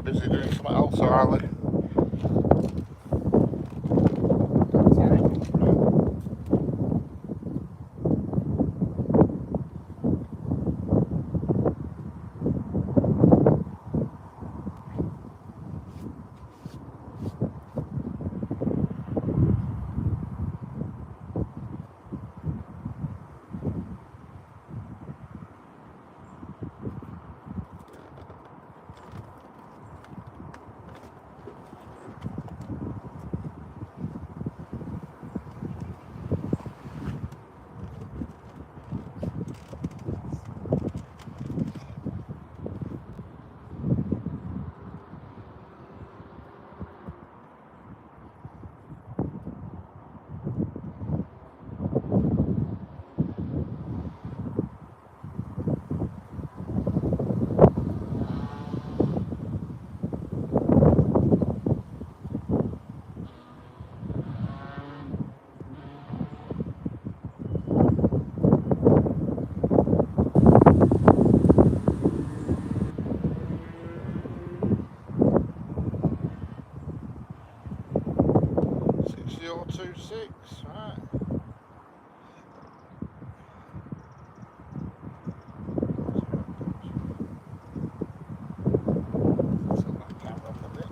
we're busy doing something else, or are we? Six, right. Tilt that camera up a bit.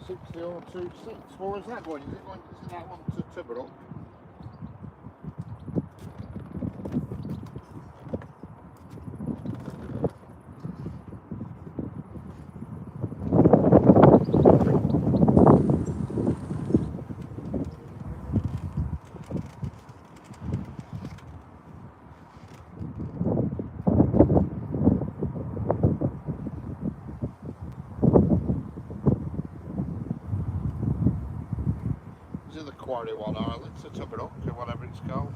6026. Well, where's that going? Is it that one to Tiverall? Is it the quarry one, or it's a Tiverall, or whatever it's called?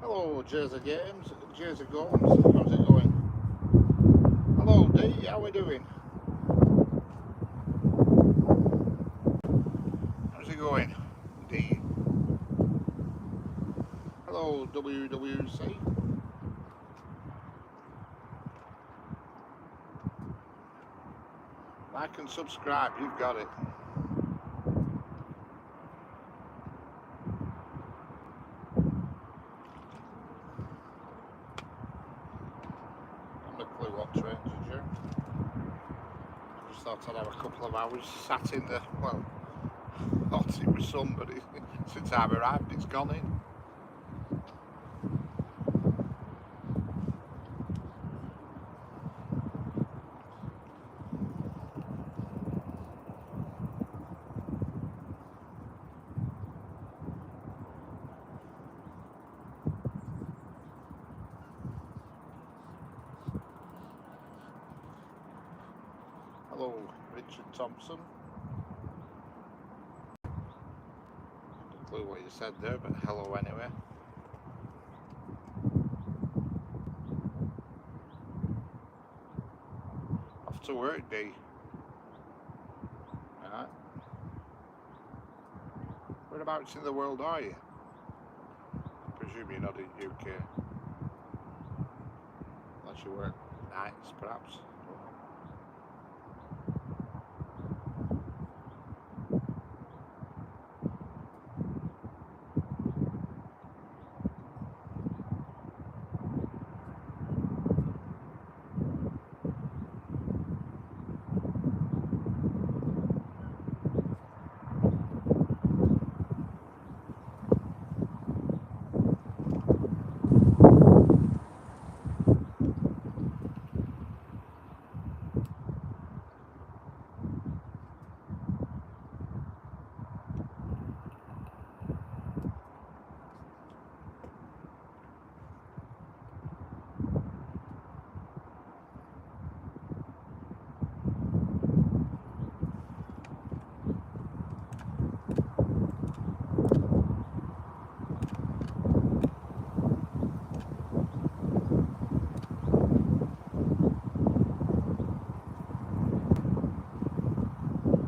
Hello, Jersey Games, Jersey Gomes, how's it going? Hello, D, how we doing? How's it going, D? Hello, WWC. Like and subscribe, you've got it. What train did you? I just thought I'd have a couple of hours sat in the, well, thought it was somebody. Since I've arrived, it's gone in. Hello, Richard Thompson. No clue what you said there, but hello anyway. Off to work, D. Whereabouts in the world are you? I presume you're not in UK. Unless you work nights, perhaps.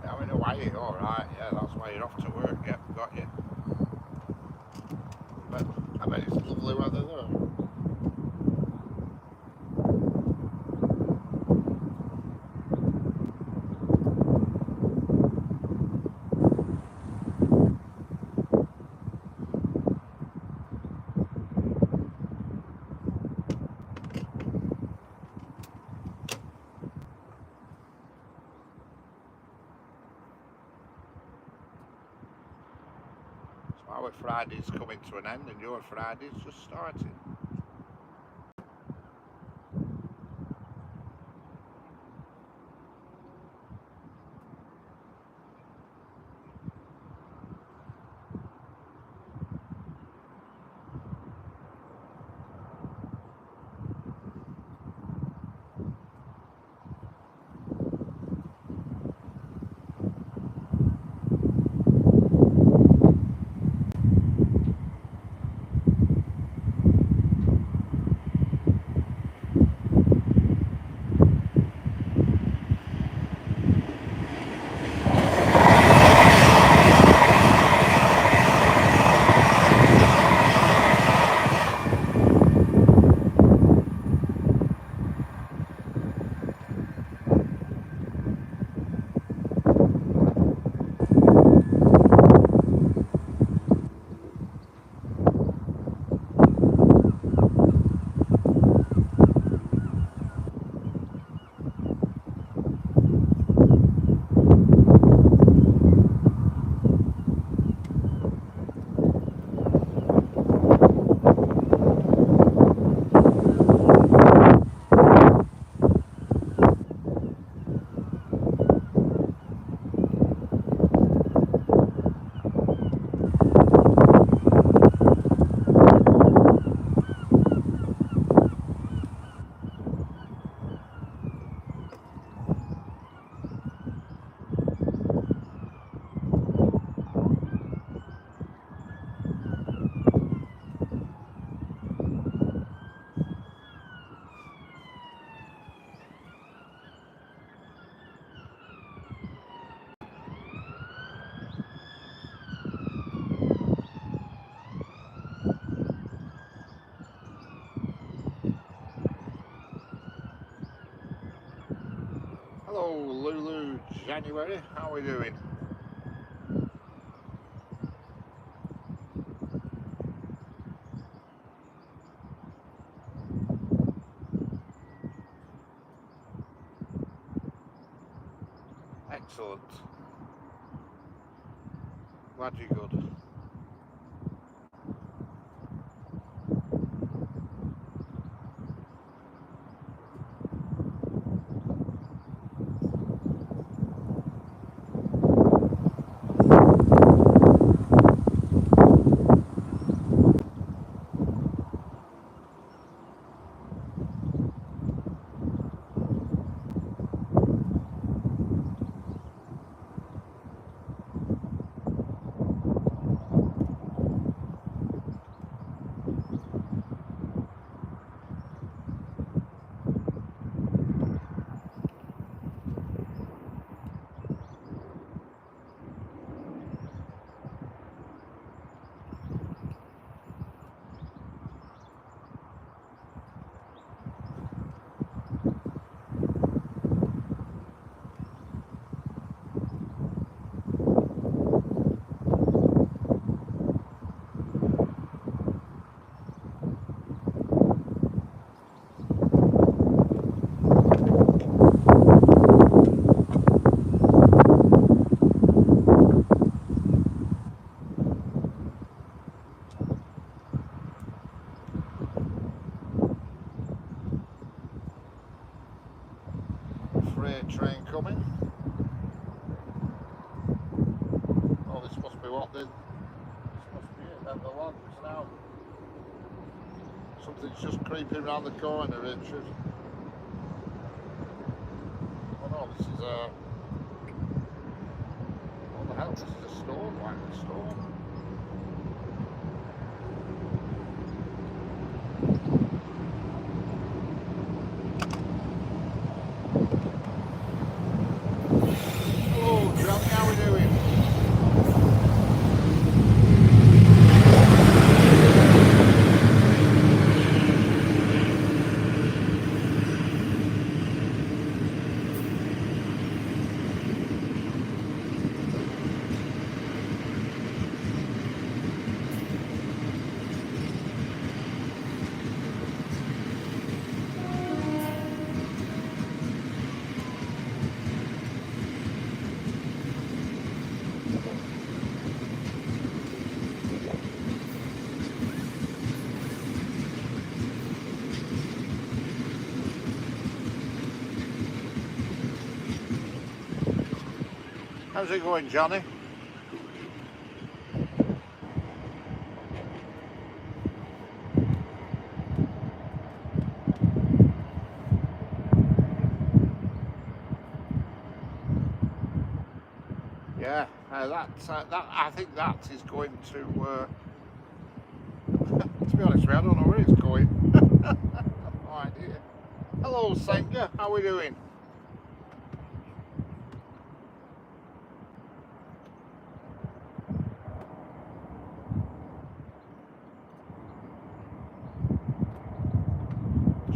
I'm in Hawaii, alright, yeah, that's why you're off to work, yep, got you. But I bet it's lovely weather there. So our Friday's coming to an end and your Friday's just starting. Hello Lulu January, how are we doing? Excellent. Glad you're good. freight train coming. Oh, this must be what this must be it at the logs now. Something's just creeping around the corner, Richard. Oh no, this is a... What the hell? This is a storm, like a storm. Hello, Johnny, how we doing? How's it going, Johnny? Yeah, that I think that is going to. To be honest with you, I don't know where it's going. No idea. Hello, Senga. How we doing?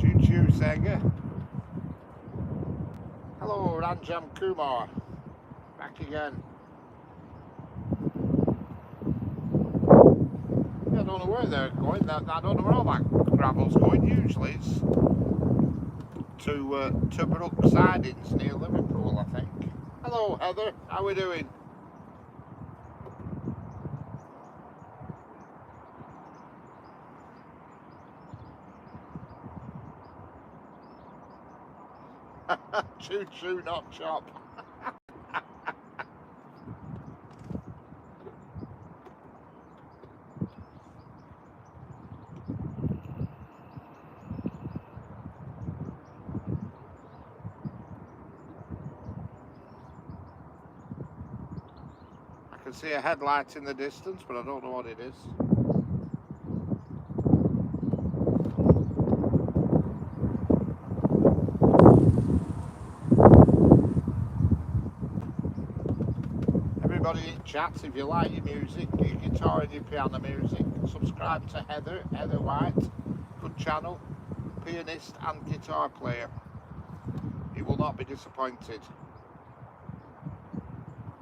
Choo choo, Senga. Hello, Ranjam Kumar. Back again. Yeah, I don't know where they're going. I don't know where all that gravel's going. Usually it's to Brook Sidings near Liverpool, I think. Hello, Heather. How we doing? Choo choo, not chop. I can see a headlight in the distance, but I don't know what it is. Everybody in chat, if you like your music, your guitar and your piano music, subscribe to Heather White, good channel, pianist and guitar player. You will not be disappointed.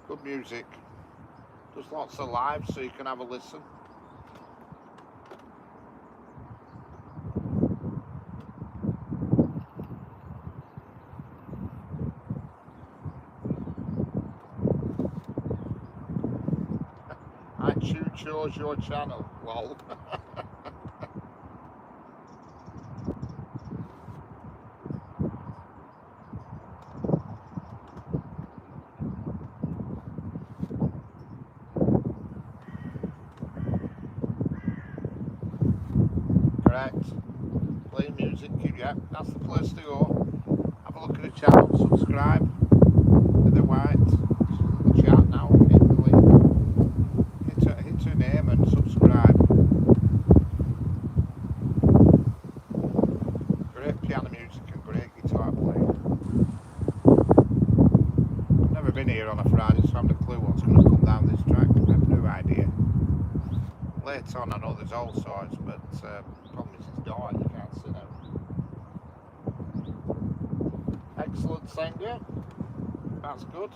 Good music. There's lots of live, so you can have a listen. I chose your channel, lol. Correct. Play music, yeah, that's the place to go. Have a look at the channel, subscribe. Heather White, she's in the chat now, hit the link. Hit her name and subscribe. Great piano music and great guitar playing. I've never been here on a Friday, so I haven't a clue what's going to come down this track. I have no idea. Later on I know there's all sorts, but the problem is it's dark, you can't see now. Excellent singer, that's good.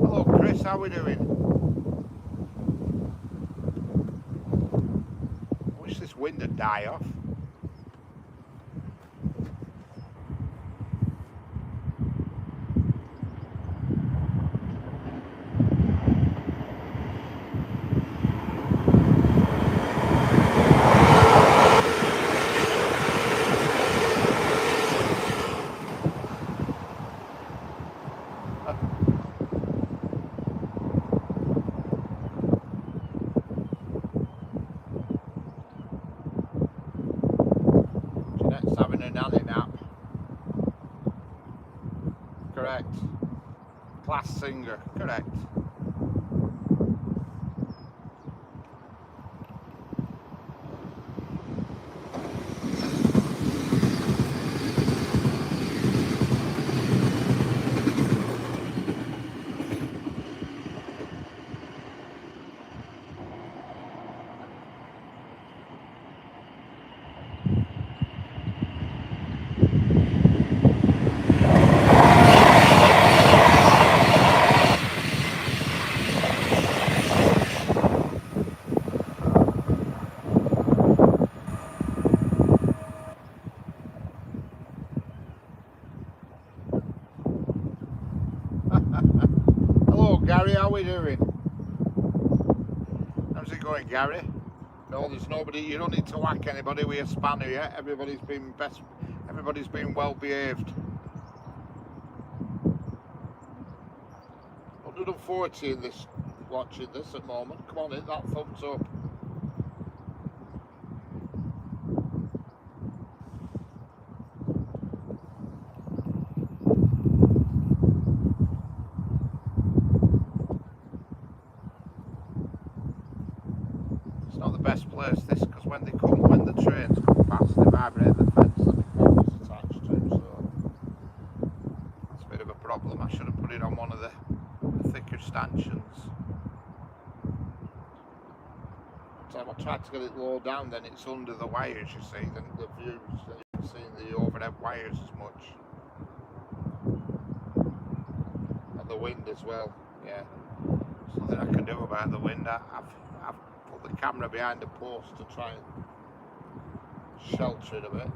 Hello Chris, how we doing? I wish this wind would die off. Just having a nanny nap. Correct. Class singer. Correct. Hello Gary, how are we doing? How's it going, Gary? No, there's nobody. You don't need to whack anybody with a spanner yet. Everybody's been well behaved. 140 in this, watching this at the moment. Come on, hit that thumbs up. It's not the best place this, because when the trains come past, they vibrate the fence that the camera's attached to, so it's a bit of a problem. I should have put it on one of the thicker stanchions. So I tried to get it low down, then it's under the wires, you see, then the views, you can see the overhead wires as much. And the wind as well, yeah. There's nothing I can do about the wind. I've put the camera behind a post to try and shelter it a bit.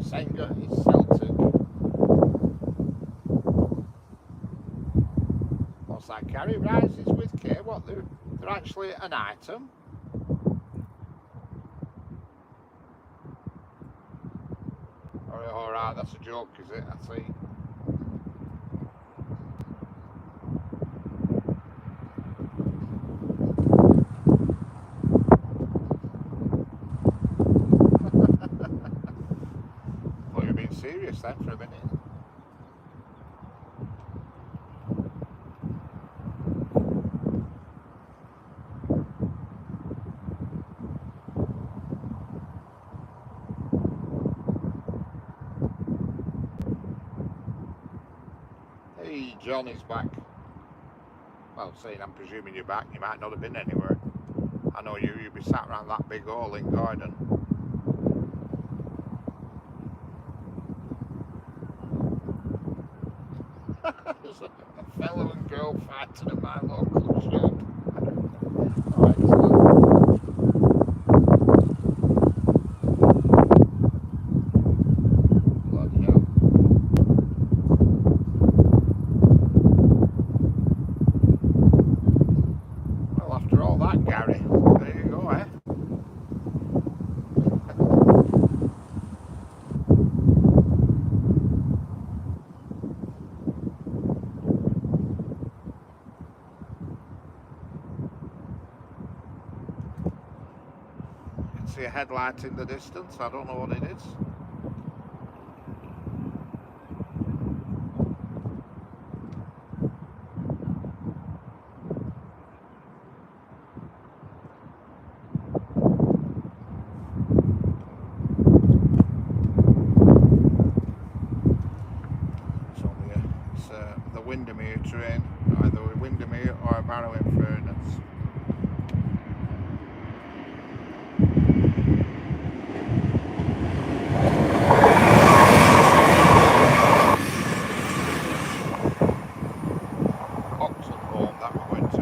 Senga is Celtic. What's that? Gary rises with K. What? They're actually an item. All right, that's a joke, is it? I see. Thought you were being serious then for a minute. Hey, John is back. Well, saying I'm presuming you're back, you might not have been anywhere. I know you'd be sat around that big hall in Gordon. There's a fellow and girl fighting at my local shop. Oh, excellent. Bloody hell. Well, after all that, Gary, there you go, eh? See a headlight in the distance. I don't know what it is. Windermere train, either a Windermere or a Barrow in Furness. Oxford home that we went to.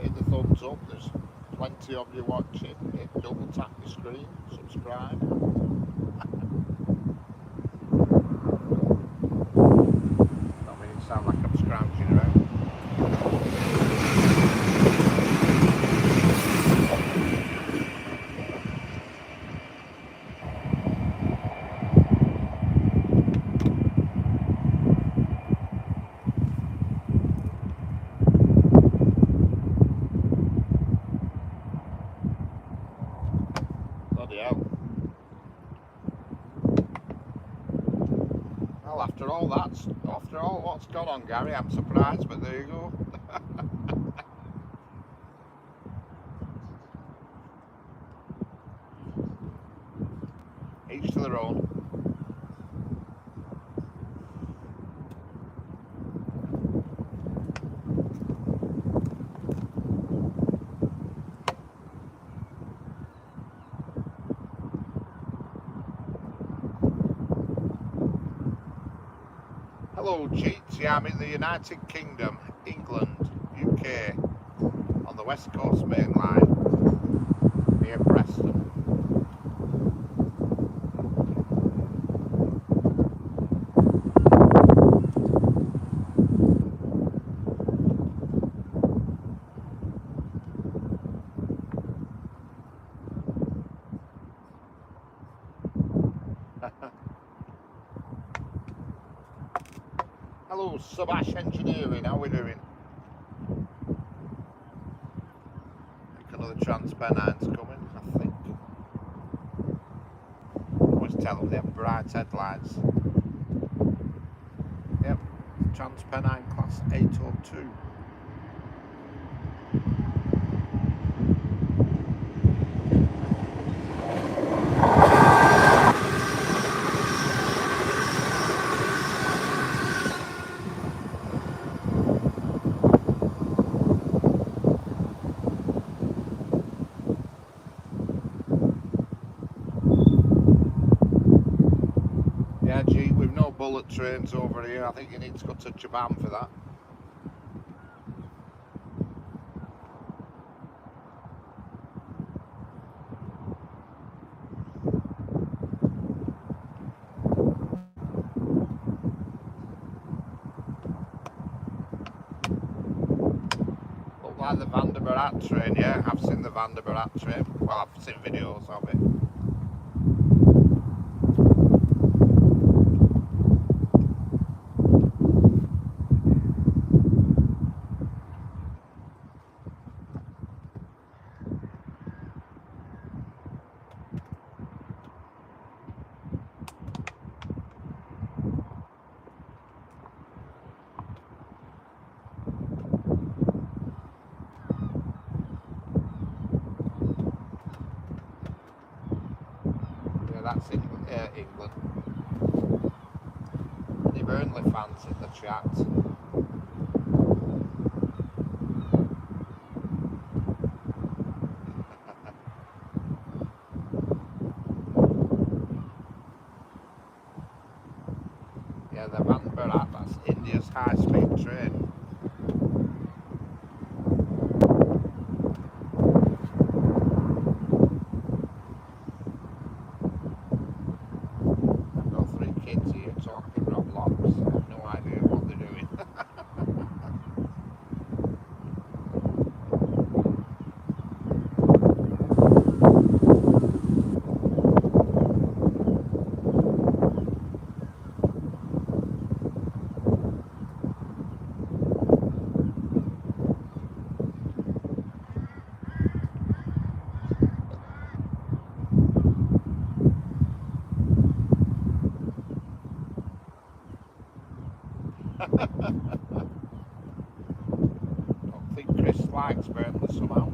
Hit the thumbs up, there's plenty of you watching. Hit double tap the screen, subscribe. Not mean it sound like I'm scrounging around. Bloody hell. Well, after all what's gone on, Gary, I'm surprised, but there you go. Each to their own. Hello cheats, yeah, I'm in the United Kingdom, England, UK, on the West Coast Main Line, near Preston. Hello Subash Engineering, how are we doing? I think another Transpennines coming, I think. Always tell them they have bright headlights. Yep, Transpennine Class 802. Yeah, gee, we've no bullet trains over here. I think you need to go to Japan for that. Look like the Vanderbilt train, yeah. I've seen the Vanderbilt train. Well, I've seen videos of it. That's England. Any Burnley fans in the chat? Yeah, the Vanderbilt, that's India's high-speed train. Kids here talking Roblox. I have no idea what they're doing. Don't think Chris likes Burnley somehow.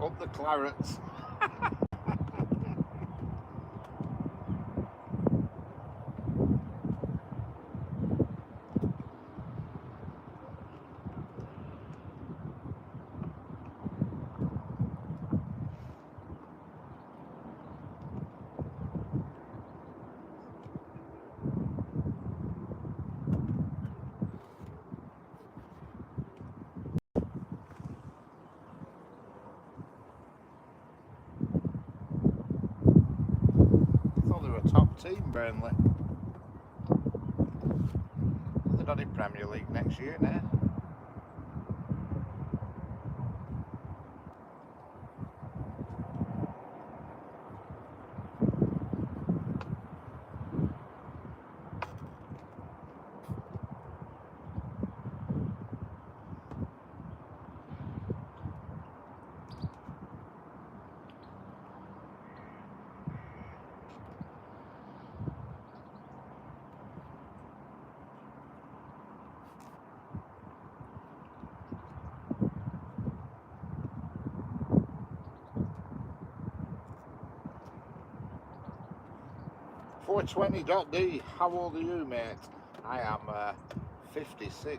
Up the Clarets. Top team, Burnley. They're not in Premier League next year now. .d. How old are you, mate? I am 56.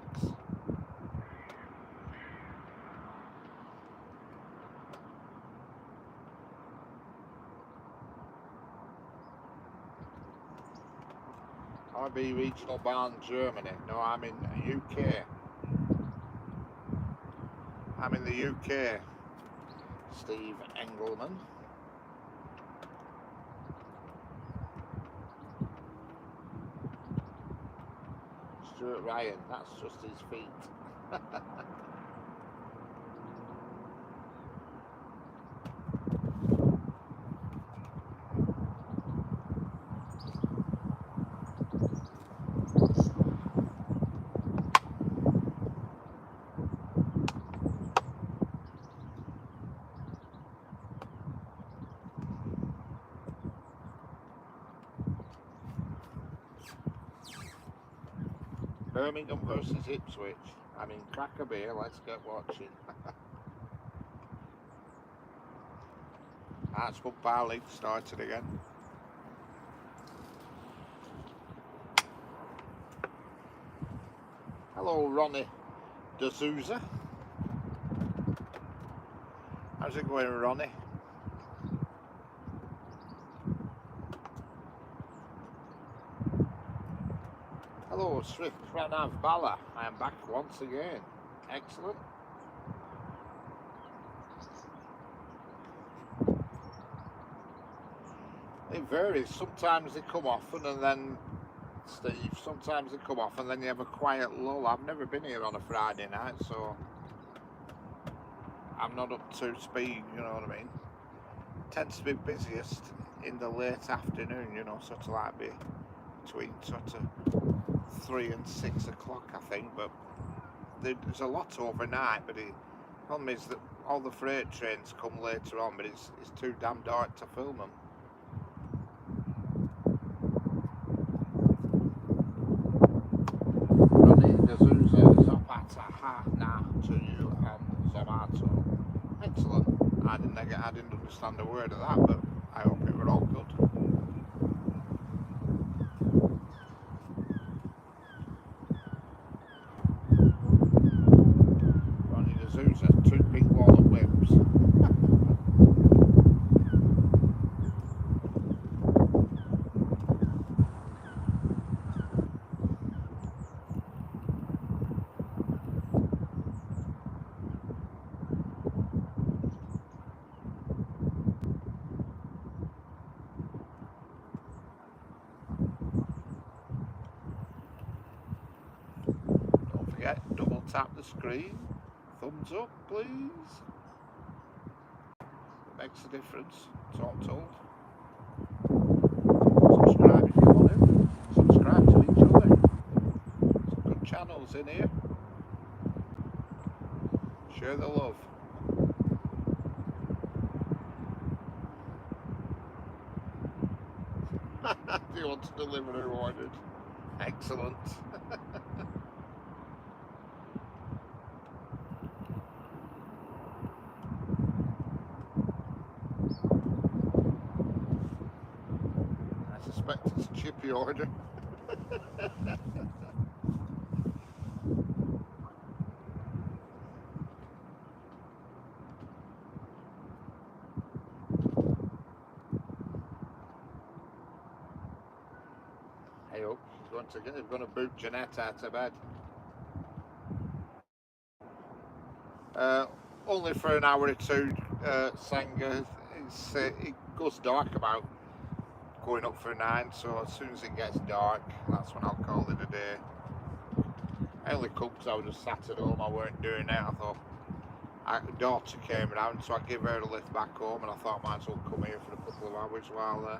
RB Regional Bahn, Germany. No, I'm in the UK. I'm in the UK. Steve Engelman. Stuart Ryan, that's just his feet. Birmingham versus Ipswich. I mean, crack a beer, let's get watching. That's Football League started again. Hello, Ronnie D'Souza. How's it going, Ronnie? Hello, Swift Pranav Bala. I am back once again. Excellent. It varies. Sometimes they come often and then, Steve, sometimes they come off and then you have a quiet lull. I've never been here on a Friday night, so I'm not up to speed, you know what I mean? Tends to be busiest in the late afternoon, you know, sort of like between sort of 3 and 6 o'clock, I think, but there's a lot overnight, but the problem is that all the freight trains come later on, but it's too damn dark to film them. Ronnie D'Souza, Zapata, Ha, Na, to you, and Zomato. Excellent. I didn't understand a word of that, but I hope it were all good. Ronnie D'Souza, 2 big walnut whips. forget, double tap the screen. Thumbs up, please. It makes a difference, it's all told. Subscribe if you want to. Subscribe to each other. Some good channels in here. Share the love. Do you want to deliver a ordered? Excellent. I suspect it's a chippy order. Hey up, he's going to boot Jeanette out of bed. Only for an hour or two, Sanger. It goes dark about going up for 9, so as soon as it gets dark, that's when I'll call it a day. I only cooked because I was just sat at home, I weren't doing it. I thought, daughter came around, so I gave her a lift back home, and I thought I might as well come here for a couple of hours while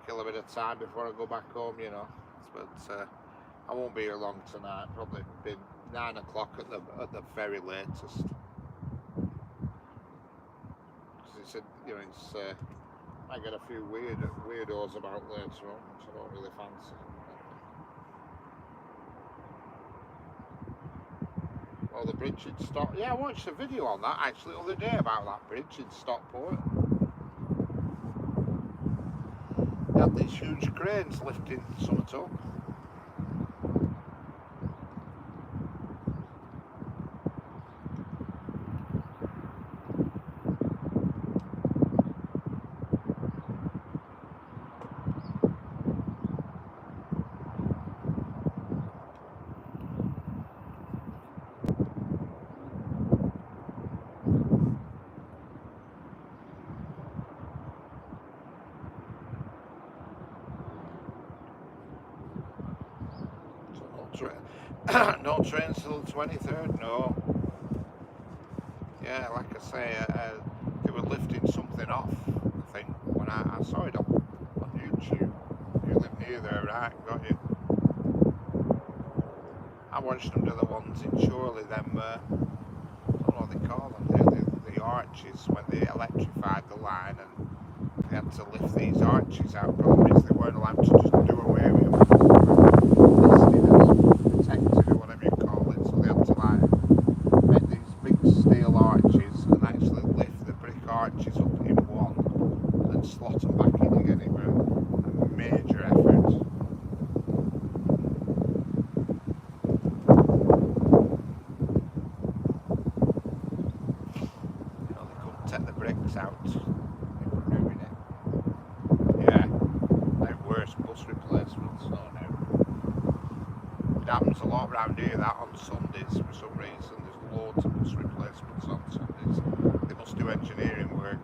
kill a bit of time before I go back home, you know. But I won't be here long tonight. Probably be 9 o'clock at the very latest. Because it's I get a few weirdos about later on, which I don't really fancy. Well, the bridge in Stockport. Yeah, I watched a video on that actually the other day about that bridge in Stockport. They had these huge cranes lifting something up. No trains till the 23rd, no. Yeah, like I say, they were lifting something off, I think, when I saw it on YouTube. You live near there, right? Got you. I watched them do the ones in Chorley, them, I don't know what they call them, the arches, when they electrified the line and they had to lift these arches out. Problem is they weren't allowed to just do away with them. Protected or whatever you call it, so they had to like make these big steel arches and actually lift the brick arches up in one and then slot them back in again. It was a major effort. You know, they couldn't take the bricks out. They were doing it. Yeah, like worse bus replacements. Oh no. It happens a lot around here, that on Sundays for some reason. There's loads of bus replacements on Sundays. They must do engineering work.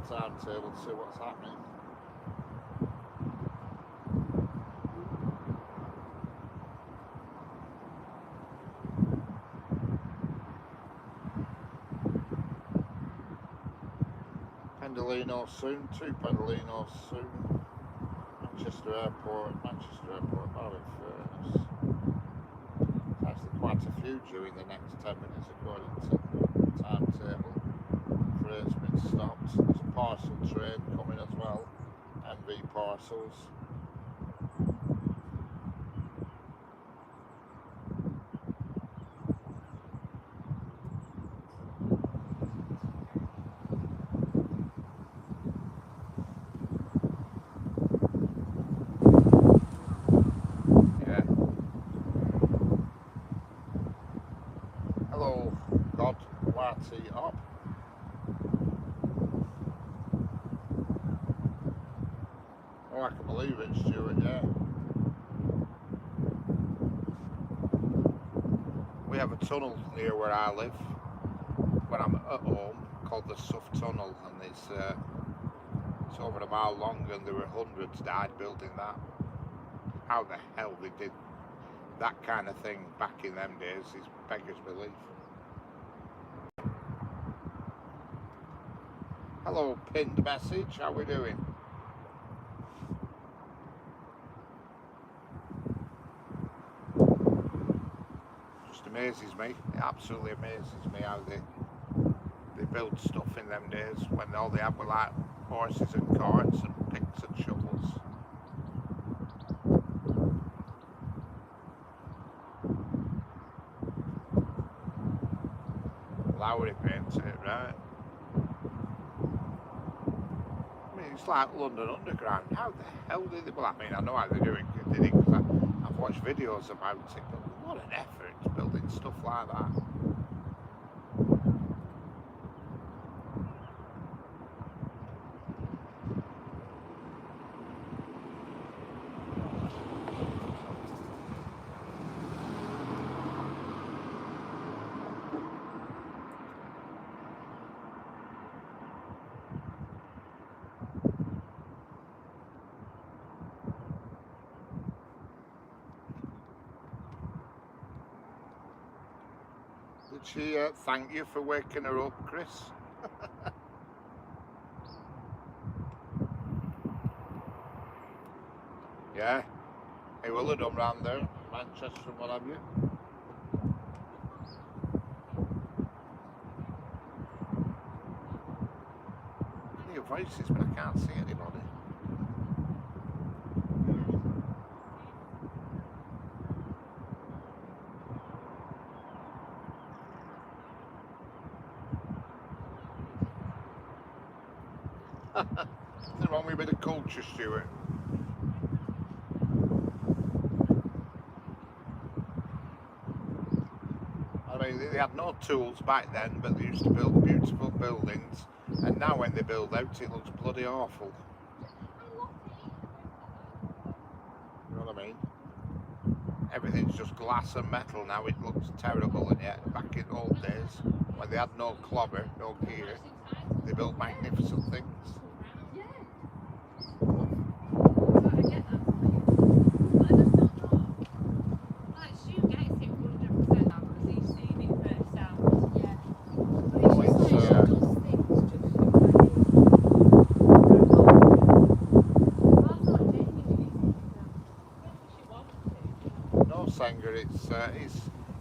Timetable to see what's happening. Pendolino soon, 2 Pendolinos soon. Manchester Airport, Barwick Furnace. There's actually quite a few during the next 10 minutes according to the timetable. Freight's been stopped. There's a parcel train coming as well. MV parcels. Yeah. we have a tunnel near where I live when I'm at home called the Suff Tunnel, and it's over a mile long, and there were hundreds died building that. How the hell they did that kind of thing back in them days is beggars belief. Hello, pinned message, how we doing? Just amazes me, it absolutely amazes me how they build stuff in them days when all they had were like horses and carts and picks and shovels. Lowry paints it, right? I mean, it's like London Underground. How the hell did they... Well, I mean, I know how they do it, because I've watched videos about it, but what an effort building stuff like that. Did she thank you for waking her up, Chris? Yeah, he will have done round there, Manchester and what have you. I hear voices, but I can't see anybody. Nothing wrong with a bit of culture, Stuart. I mean, they had no tools back then, but they used to build beautiful buildings, and now when they build out, it looks bloody awful. You know what I mean? Everything's just glass and metal now, it looks terrible, and yet back in old days, when they had no clobber, no gear, they built magnificent things.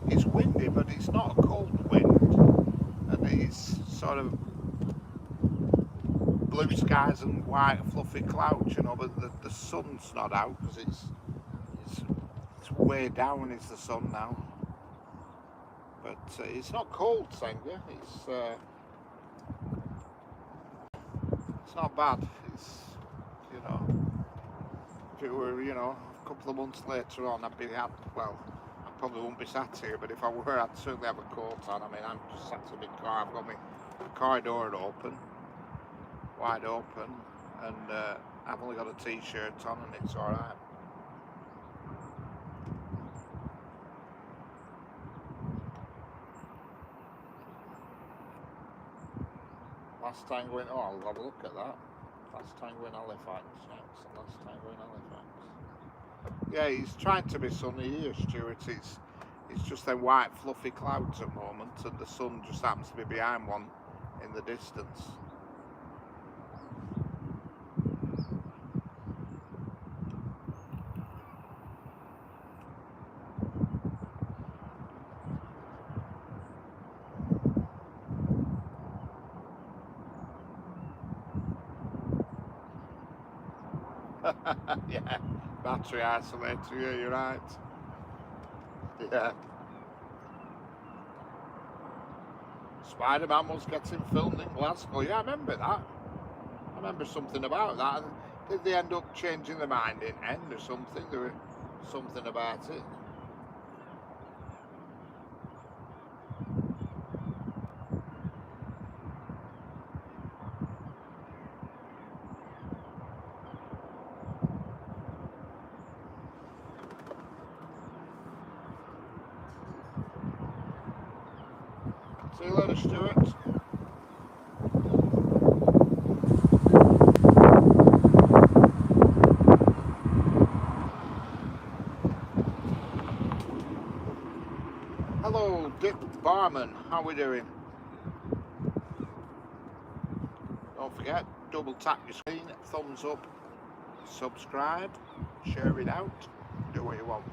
It's windy, but it's not a cold wind, and it's sort of blue skies and white fluffy clouds, you know, but the sun's not out because it's way down is the sun now. But it's not cold, Senga. It's not bad. It's, you know, if it were, you know, a couple of months later on, I'd be happy. Well, I probably wouldn't be sat here, but if I were, I'd certainly have a coat on. I mean, I'm just sat in my car. I've got my car door open, wide open, and I've only got a t-shirt on, and it's all right. Last Tango in, oh, I'll have a look at that. Last Tango in Halifax, next. Last Tango in Halifax. Yeah, he's trying to be sunny here, Stuart. It's just them white fluffy clouds at the moment, and the sun just happens to be behind one in the distance. Yeah, battery isolator, yeah, you're right. Yeah. Spider-Man was getting filmed in Glasgow, yeah, I remember that. I remember something about that. Did they end up changing their mind in end or something? There was something about it. See you later, Stuart. Hello, Dick Barman. How we doing? Don't forget, double tap your screen, thumbs up, subscribe, share it out, do what you want.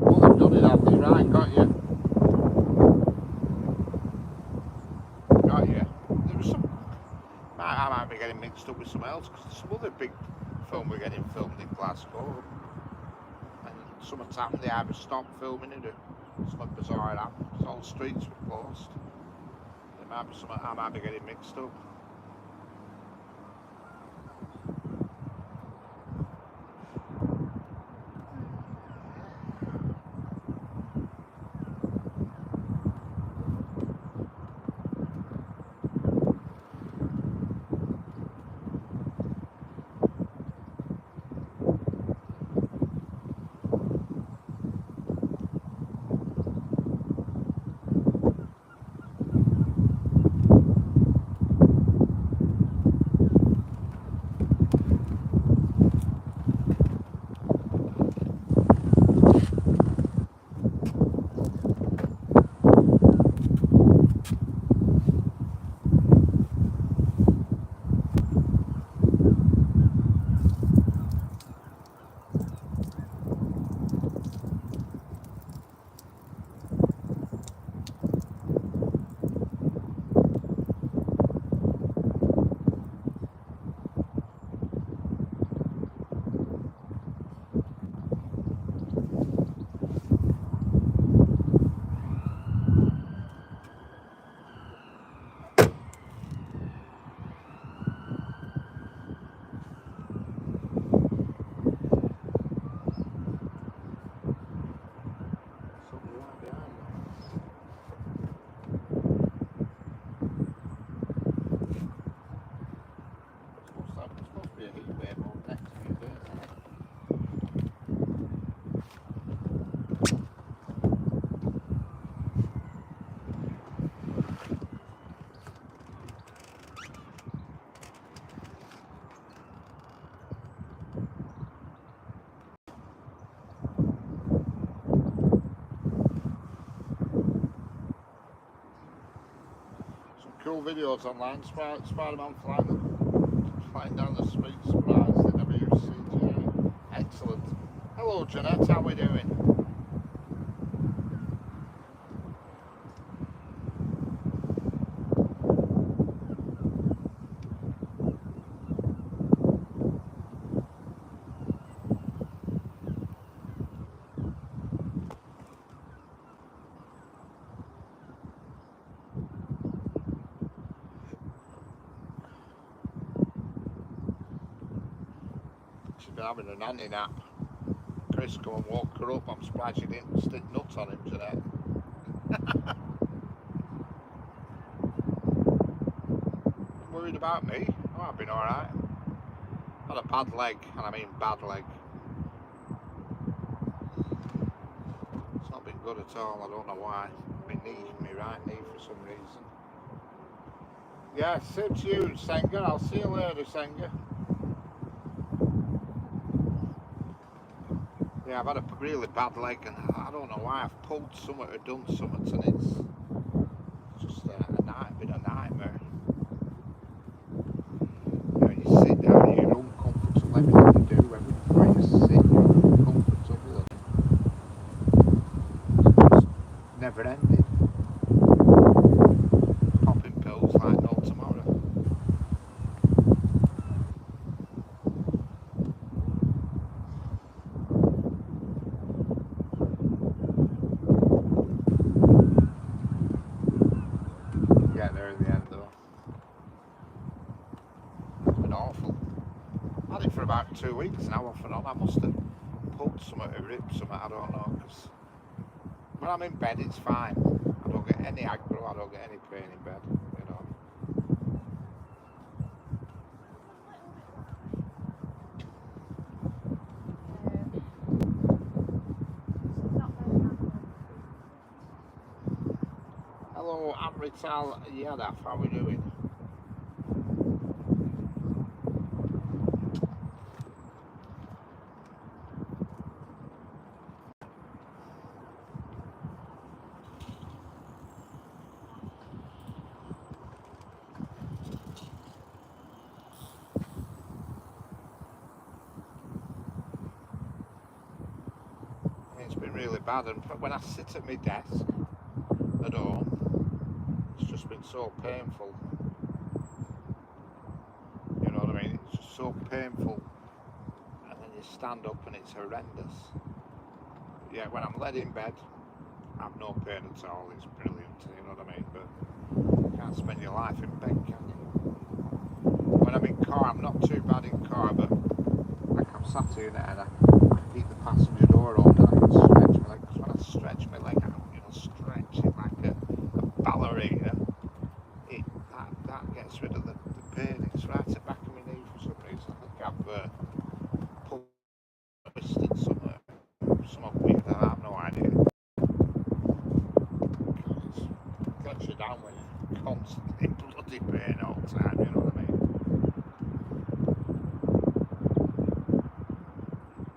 Well, they've done it, haven't they? Right, got you. Got you. There was some. I might be getting mixed up with something else because there's some other big film we're getting filmed in Glasgow. And something's happened, they either stopped filming it or something bizarre happened. All the streets were closed. There might be something, I might be getting mixed up. Cool videos online. Spider-Man flying down the street, surprised they never used CGI. Excellent. Hello, Jeanette. How we doing? She's been having an anti-nap. Chris, come and walk her up. I'm surprised she didn't stick nuts on him today. Worried about me? Oh, I've been alright. Had a bad leg, and I mean bad leg. It's not been good at all, I don't know why. My right knee for some reason. Yeah, same to you, Senga. I'll see you later, Senga. Yeah, I've had a really bad leg and I don't know why. I've pulled something or done something and it's just been a nightmare. You know, you sit down, you're uncomfortable, everything you do, everywhere you sit, you're uncomfortable. It's never ending. Popping pills like no tomorrow. for about 2 weeks now, off and on. I must have pulled something or ripped something, I don't know. Cause when I'm in bed, it's fine. I don't get any aggro, I don't get any pain in bed, you know. Hello, Amrital Yadaf, how are we doing? It's been really bad, and when I sit at my desk at home, it's just been so painful. You know what I mean? It's just so painful, and then you stand up and it's horrendous. Yeah, when I'm laid in bed, I have no pain at all. It's brilliant, you know what I mean? But you can't spend your life in bed, can you? When I'm in car, I'm not too bad in car, but like I'm sat here now and I keep the passenger door open. I can stretch my leg, because when I stretch my leg out, you know, stretch it like a ballerina, that gets rid of the pain. It's right at the back of my knee for some reason. I think I've twisted something weird. I have no idea. It gets you down when you're constantly in bloody pain all the time, you know what I mean?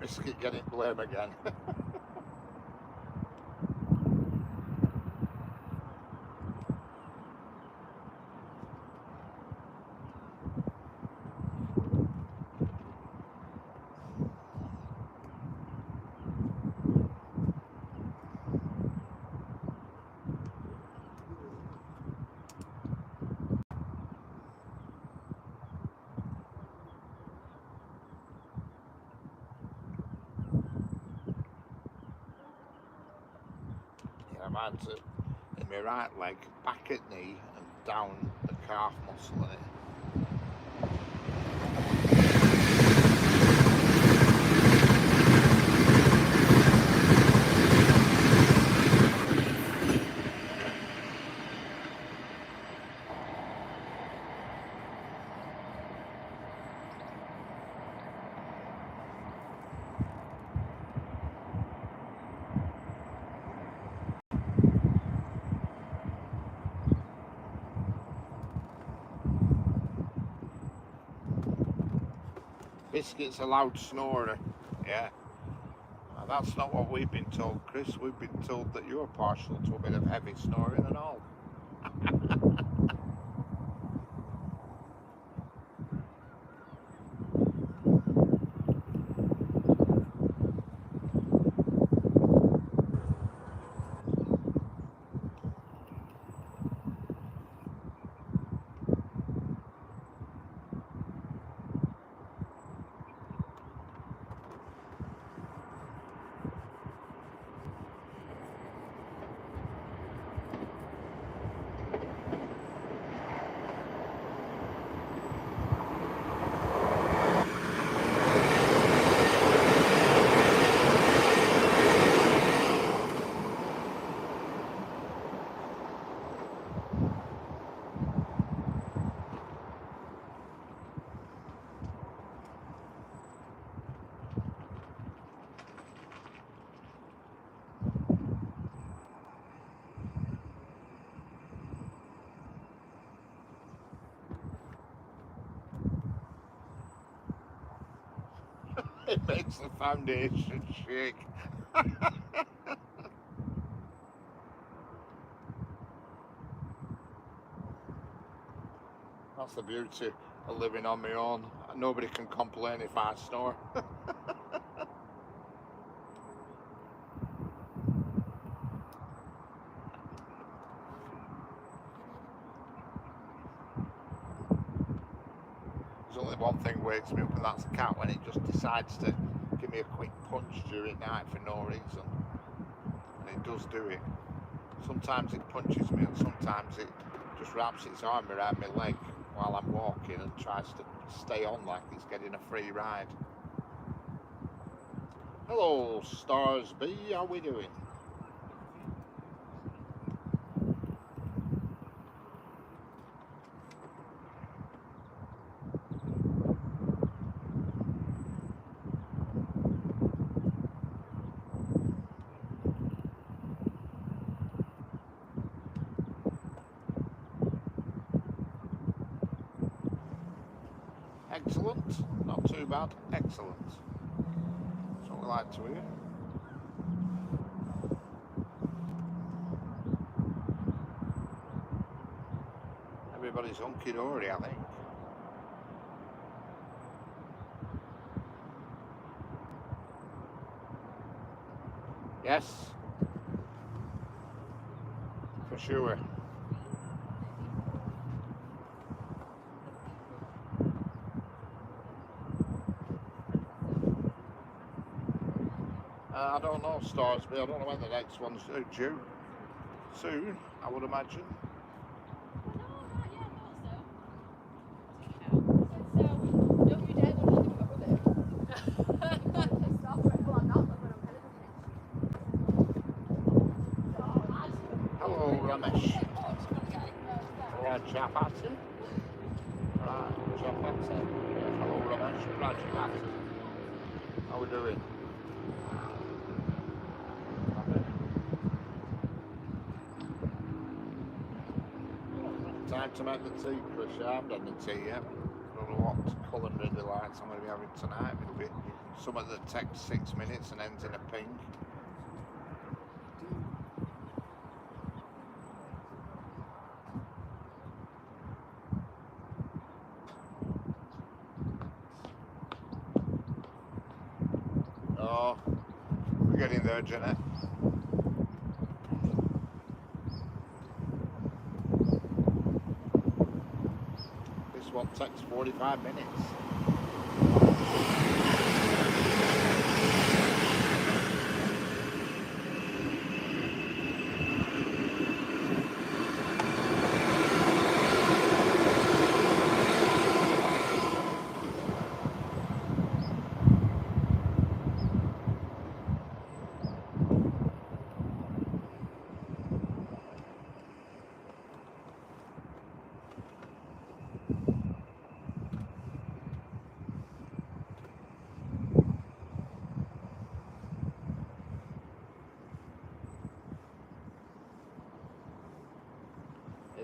Biscuit getting blame again. Yeah, mine's in my right leg, back at knee, and down the calf muscle in it. Biscuit's a loud snorer, yeah. That's not what we've been told, Chris. We've been told that you're partial to a bit of heavy snoring and all. It makes the foundation shake. That's the beauty of living on my own. Nobody can complain if I snore. There's only one thing wakes me up, and that's the cat when it just decides to give me a quick punch during night for no reason. And it does do it. Sometimes it punches me, and sometimes it just wraps its arm around my leg while I'm walking and tries to stay on like it's getting a free ride. Hello, Stars B, how we doing? Excellent, not too bad, excellent. That's what we like to hear. Everybody's hunky-dory, I think. Yes, for sure. I don't know, Starsby. I don't know when the next one's due. Soon, I would imagine. Hello, Ramesh. Rajapati. Rajapati. Hello, Ramesh. Rajapati. How we doing? Time to make the tea, Chris. I haven't done the tea yet. I don't know what culinary delights I'm going to be having tonight. It'll be something that takes 6 minutes and ends in a ping. Oh, we're getting there, Jeanette. This one takes 45 minutes.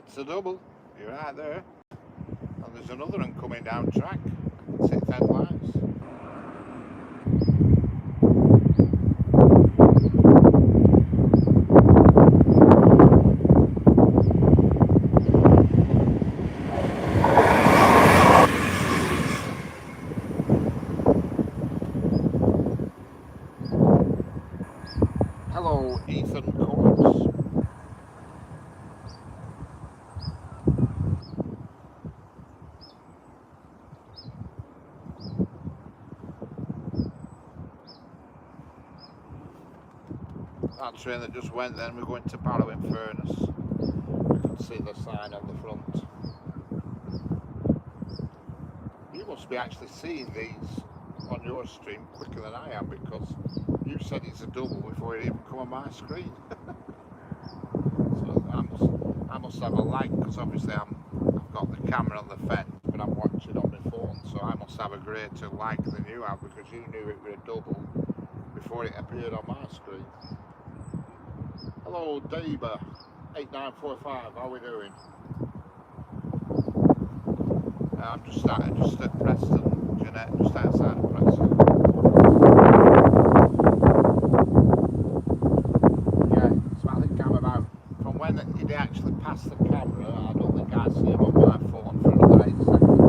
It's a double, you're right there. And there's another one coming down track. I can see 10 lights. Hello, Ethan Courts. That train that just went then, we're going to Barrow in Furness. You can see the sign on the front. You must be actually seeing these on your stream quicker than I am, because you said it's a double before it even come on my screen. So I must have a lag, because obviously I've got the camera on the fence, but I'm watching on my phone, so I must have a greater lag than you have, because you knew it was a double before it appeared on my screen. Hello, Deba 8945. How we doing? I'm just at Preston, Jeanette, just outside of Preston. Yeah, so I think I'm about, from when he actually passed the camera, I don't think I see him on my phone for another 8 seconds.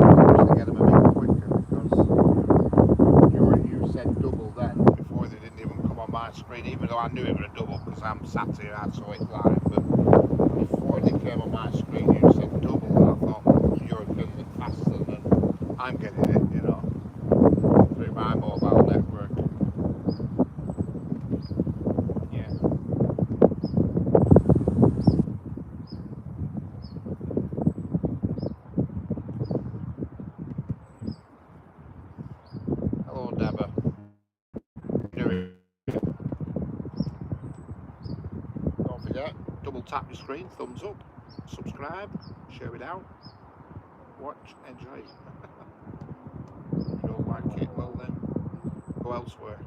I usually get him a bit quicker, because you said double then, before they didn't even come on my screen, even though I knew it was a double, because I'm sat here, I saw it live, but before they came on my screen, you said double, and I thought, you're getting it faster than I'm getting it, you know, through my mobile network. Yeah. tap your screen, thumbs up, subscribe, share it out, watch, enjoy. If you don't like it, well then, go elsewhere.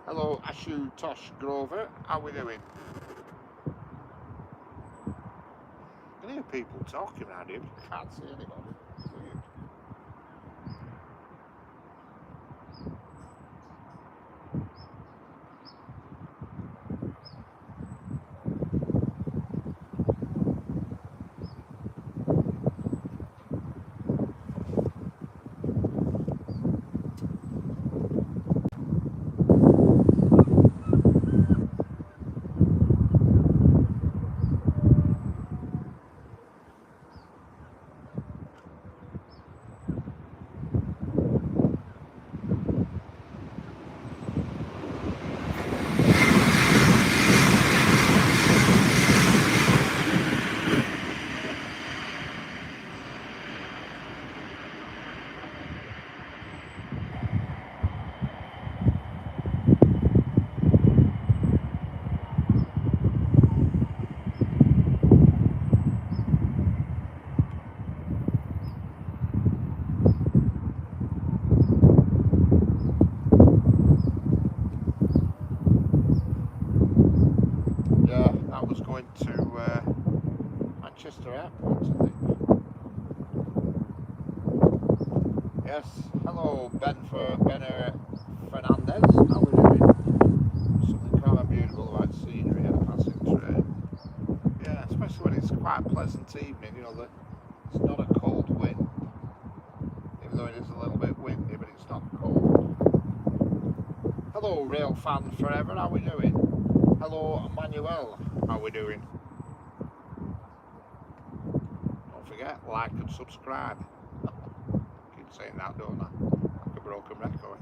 Hello, Ashu Tosh Grover, how we doing? I can hear people talking around here, but you can't see anybody. It's weird. Yeah, that was going to Manchester Airport, I think. Yes, hello Ben Fernandez, how are we doing? Something kind of beautiful about scenery and a passing train. Yeah, especially when it's quite a pleasant evening, you know, it's not a cold wind, even though it is a little bit windy, but it's not cold. Hello Rail Fan Forever, how are we doing? Hello Emmanuel, how are we doing? Don't forget, like and subscribe. Keep saying that, don't I? Like a broken record.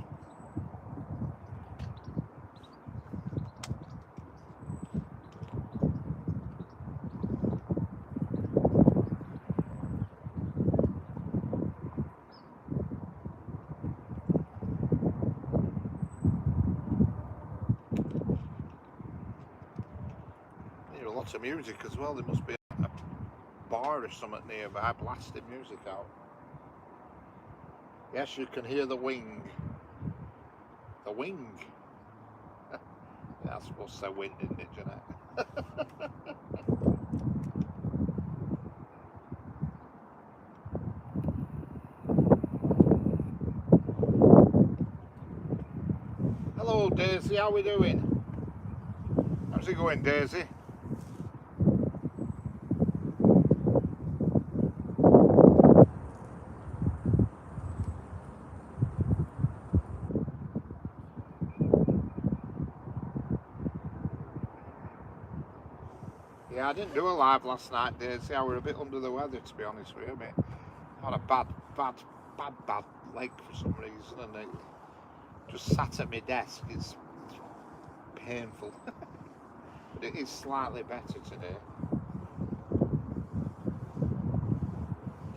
Hear lots of music as well. There must be a bar or something nearby blasting music out. Yes, you can hear the wing. The wing. That's supposed to say wind, isn't it, Jeanette? Hello Daisy, how we doing? How's it going, Daisy? Yeah, I didn't do a live last night, Daisy. I were a bit under the weather, to be honest with you, mate. I had a bad leg for some reason, and it just sat at my desk. It's painful. But it is slightly better today.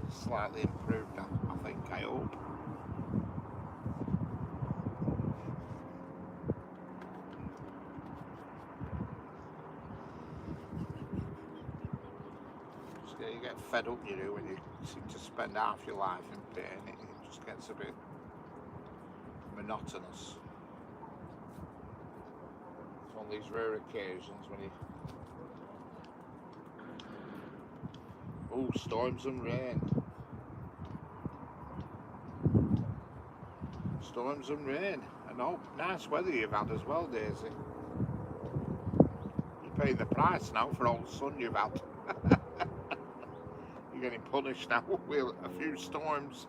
It's slightly improved, I think, I hope. You get fed up, you do, when you seem to spend half your life in pain. It just gets a bit monotonous. It's on these rare occasions when you... Oh, storms and rain. Storms and rain. And oh, nice weather you've had as well, Daisy. You're paying the price now for all the sun you've had. You're getting punished now with a few storms.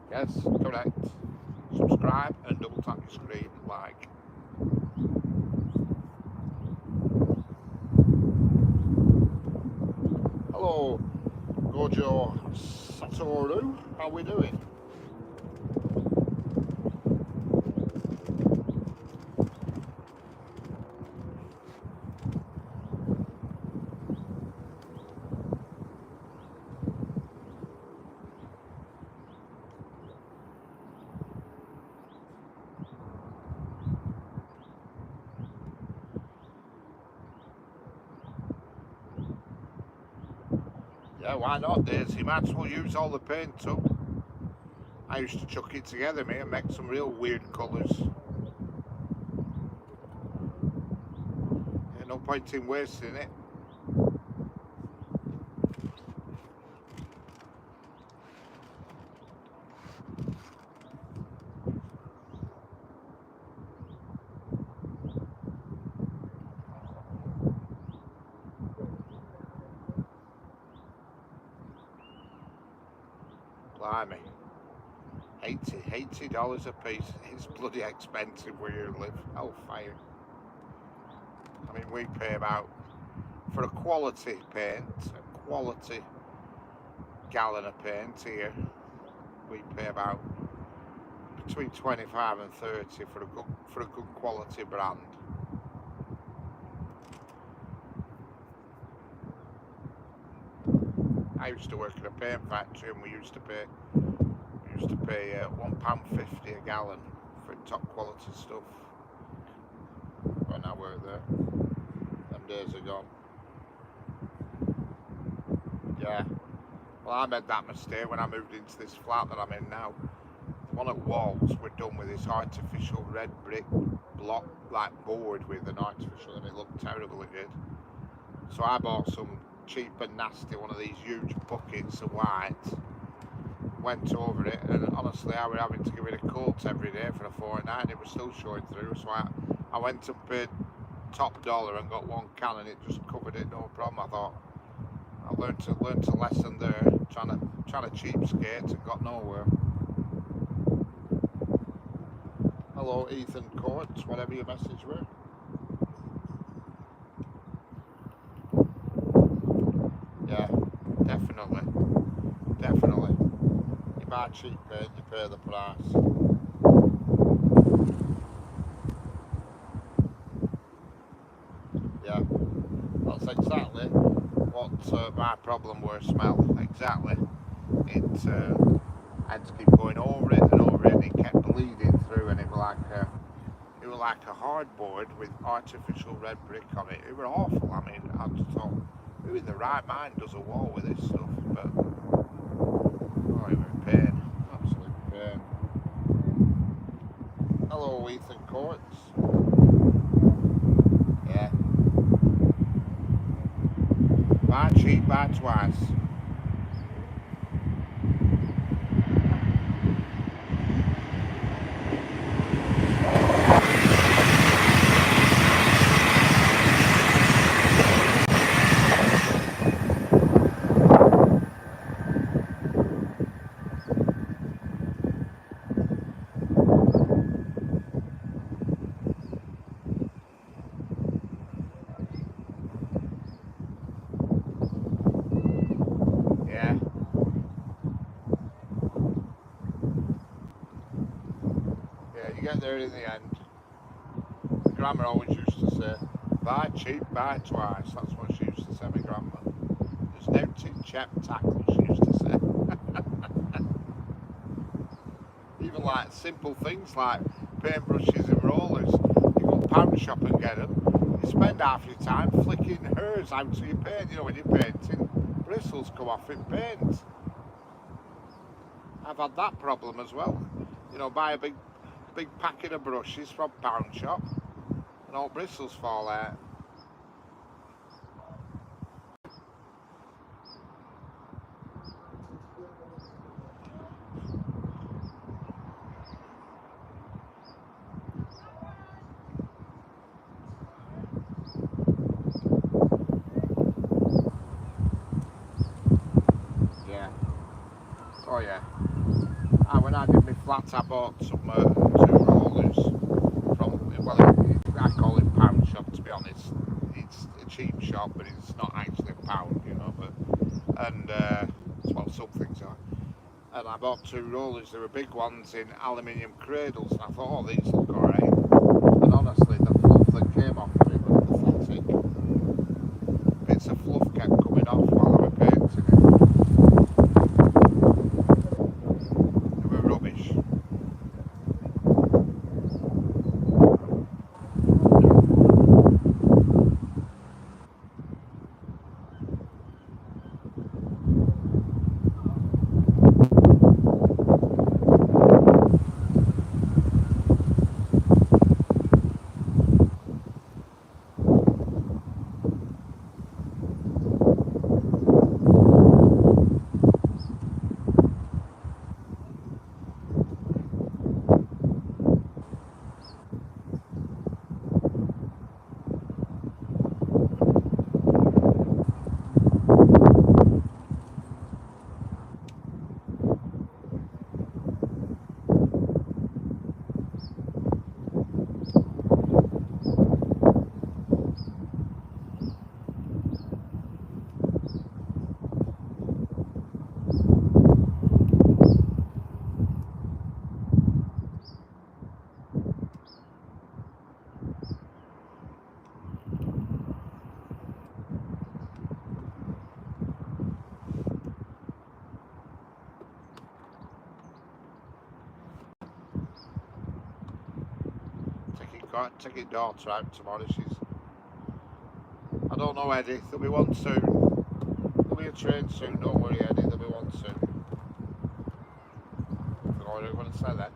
Yes, correct. Subscribe and double tap your screen, like. Hello, Gojo Satoru, how we doing? Yeah, why not, Daisy? Might as well use all the paint up. I used to chuck it together, mate, and make some real weird colours. Yeah, no point in wasting it. Blimey. $80 a piece. It's bloody expensive where you live. Oh, fire. I mean, we pay about, for a quality paint, a quality gallon of paint here, we pay about between 25 and 30 for a good quality brand. I used to work at a paint factory, and we used to pay £1.50 a gallon for top quality stuff when I worked there. Them days are gone. Yeah. Well, I made that mistake when I moved into this flat that I'm in now. One of the walls were done with this artificial red brick block, like board with an artificial, and it looked terrible, it did. So I bought some cheap and nasty, one of these huge buckets of white, went over it, and honestly I was having to give it a coat every day for a fortnight, and it was still showing through. So I went and paid top dollar and got one can, and it just covered it, no problem. I thought I learned a lesson there, trying to cheapskate, and got nowhere. Hello, Ethan Courts, whatever your message were. Yeah, definitely. You buy cheap paint, you pay the price. Yeah, that's exactly what my problem was. Smell, exactly. I had to keep going over it and over it, and it kept bleeding through, and it was like a hardboard with artificial red brick on it. It was awful. I mean, I just thought, who in the right mind does a wall with this stuff? But oh, it was a pain, absolute pain. Hello, Ethan Courts. Yeah. Buy cheap, buy twice. Yeah. Yeah, you get there in the end. Grandma always used to say, buy cheap, buy twice. That's what she used to say, my grandma. There's no chap tackle, she used to say. Even like simple things like paintbrushes and rollers. You go to the pound shop and get them. You spend half your time flicking hers out to your paint. You know, when you're painting, bristles come off in paint. I've had that problem as well. You know, buy a big packet of brushes from pound shop, and all bristles fall out. Yeah. Oh yeah. When I did my flat, I bought some 2 rollers from, well, I call it pound shop, to be honest. It's a cheap shop, but it's not actually a pound, you know. Well, some things are. And I bought 2 rollers. They were big ones in aluminium cradles, and I thought, oh, these look alright. And honestly, the fluff that came off of it was pathetic. Bits of fluff kept coming off while I was painting it. They were rubbish. got to take your daughter out tomorrow. I don't know, Eddie. There'll be one soon. There'll be a train soon. Don't worry, Eddie. There'll be one soon. I forgot what I was going to say then.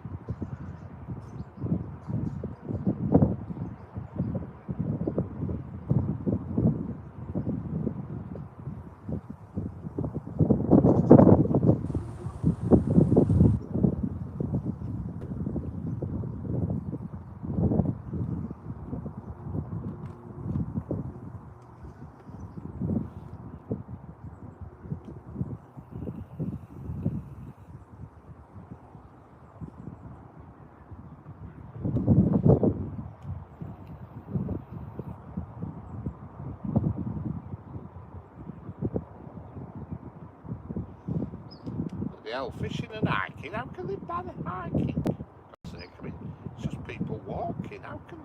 Hell, fishing and hiking, how can they ban hiking? For God's sake, I mean, it's just people walking. How can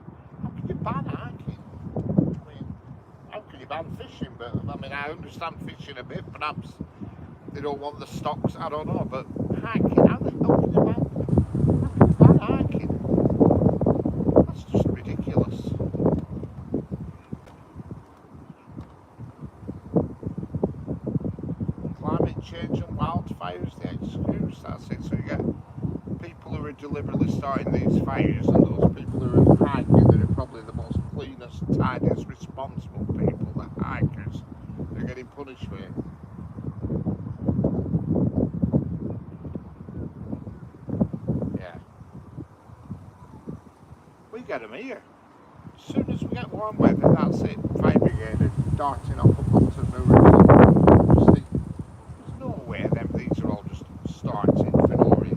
you ban hiking? I mean, how can you ban fishing? But I mean, I understand fishing a bit. Perhaps they don't want the stocks. I don't know. But hiking, how can you ban hiking? That's just ridiculous. Climate change and wildfires, the excuse, that's it. So you get people who are deliberately starting these fires, and those people who are hiking, that are probably the most cleanest, tidiest, responsible people, the hikers, they're getting punished for it. Yeah. We get them here. As soon as we get warm weather, that's it. Fire brigade are darting off up onto the roofs. There's no way these are all just starting for no reason.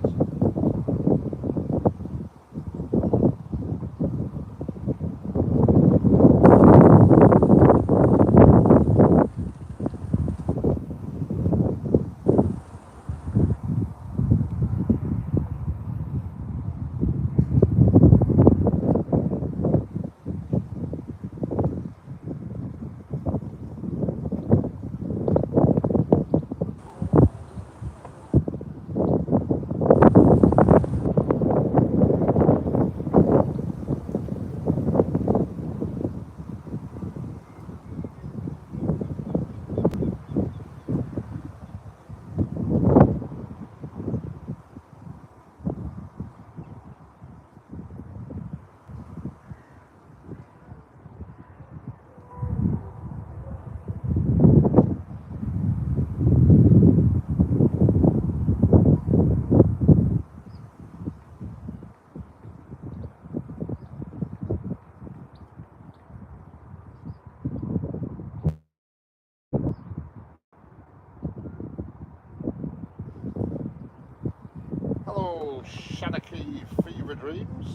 Hello, Shanachie Fever Dreams.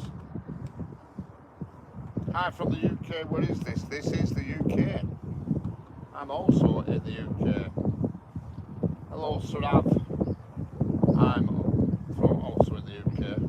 Hi from the UK. Where is this? This is the UK. I'm also in the UK. Hello, Surav. I'm also in the UK.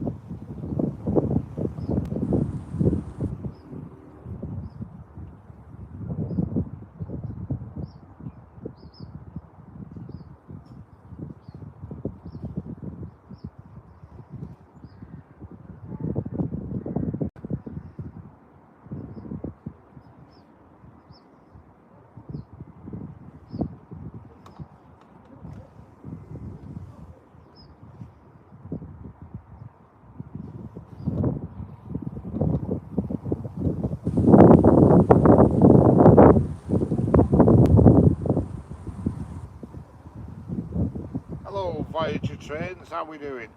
Hello, Voyager trains. How we doing?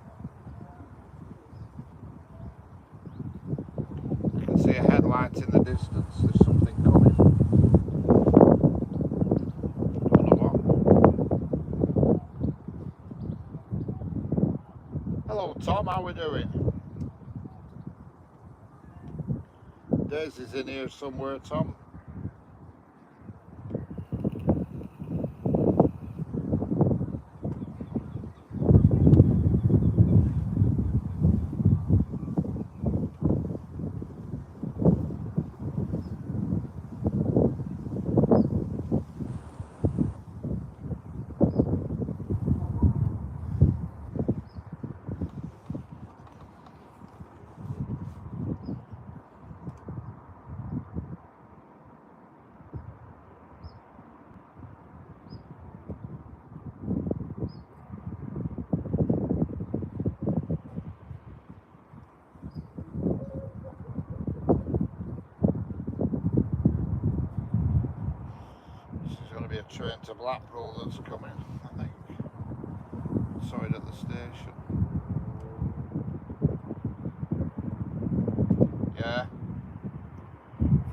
I can see a headlight in the distance. There's something coming. Don't know what. Hello, Tom. How we doing? Daisy's in here somewhere, Tom. train to Blackpool that's coming, I think. Saw it at the station. Yeah,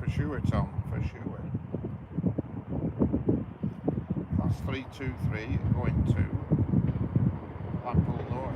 for sure, Tom, for sure. Class 323 going to Blackpool North.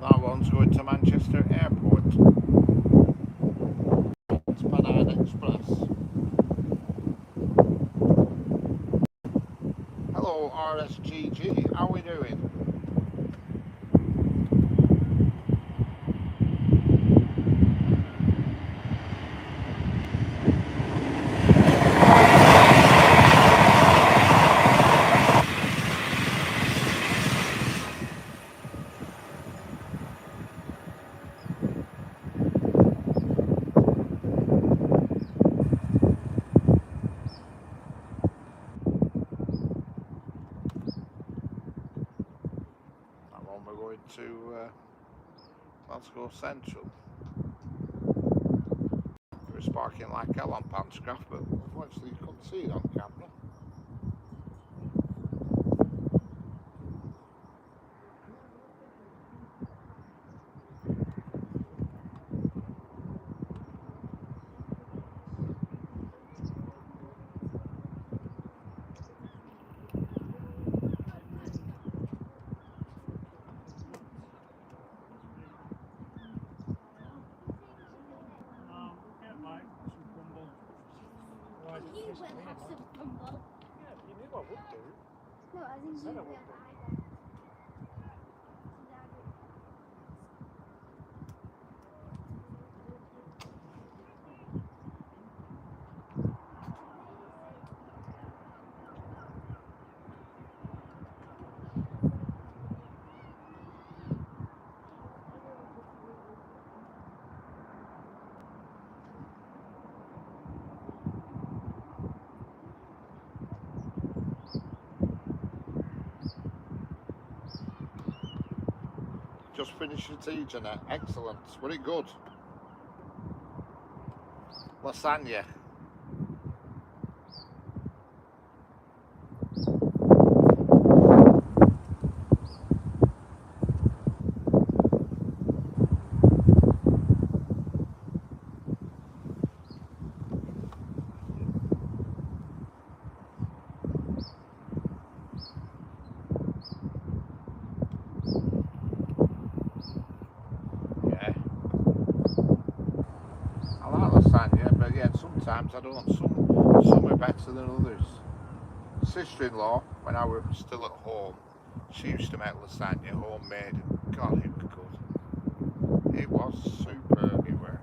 That one's going to Manchester Airport. It's Banana Express. Hello RSGG, how are we doing? That one we're going to Glasgow Central. We're sparking like hell on Panscraft, but unfortunately you couldn't see it on camera. You will have some crumble. Yeah, you knew I would do. No, I think Said you I will. would do. Just finished your tea, Jeanette. Excellent. Was it good? Lasagna. Yeah. I like lasagna, but yeah, sometimes I don't. Some are better than others. Sister-in-law, when I was still at home, she used to make lasagna homemade. God, it was good. It was superb, it were.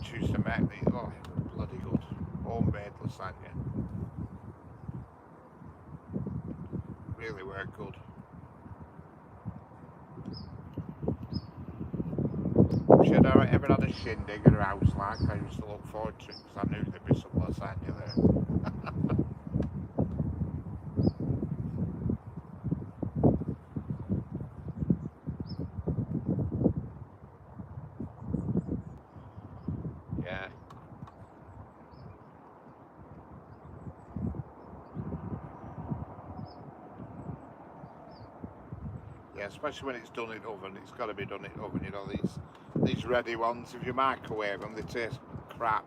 She used to make the, oh, it was bloody good. Homemade lasagna. Really were good. If she had ever had a shindig at her house, like, I used to look forward to it because I knew there'd be some lasagna there. Yeah. Yeah, especially when it's done in oven. It's got to be done in oven. You know, these ready ones, if you microwave them, they taste crap.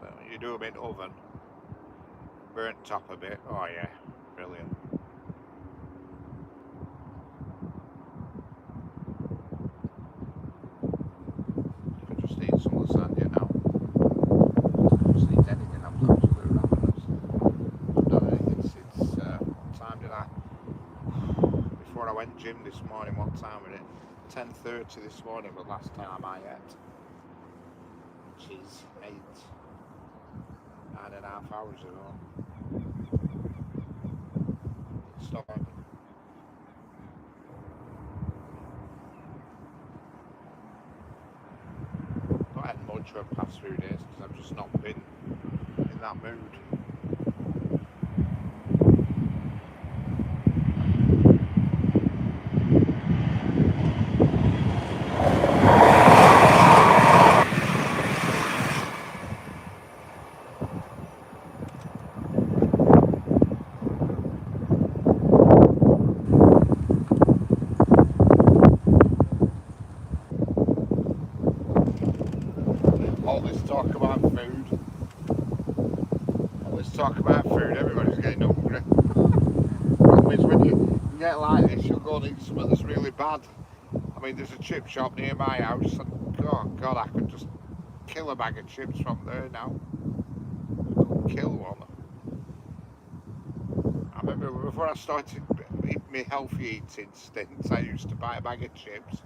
But when you do them in oven, burnt top a bit. Oh yeah, brilliant. I could just eat some lasagna now. Just eat anything. I'm absolutely ravenous. I've done anything since what time did I? Before I went gym this morning. What time was it? 10:30 this morning. The last time I ate. which is 9.5 hours ago. It's storming. Not had much for the past few days because I've just not been in that mood. All this talk about food. All this talk about food, everybody's getting hungry. Problem is when you get like this, you'll go and eat something that's really bad. I mean, there's a chip shop near my house, and God, I could just kill a bag of chips from there now. Kill one. I remember before I started my healthy eating stint, I used to buy a bag of chips